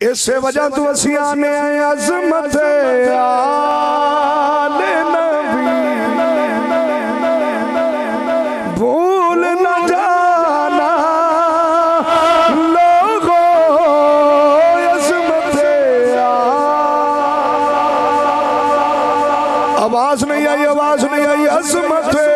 इस वजह तो असी आने अज़मत आले नबी भूल न जाना लोगों अज़मत आवाज नहीं आई अज़मत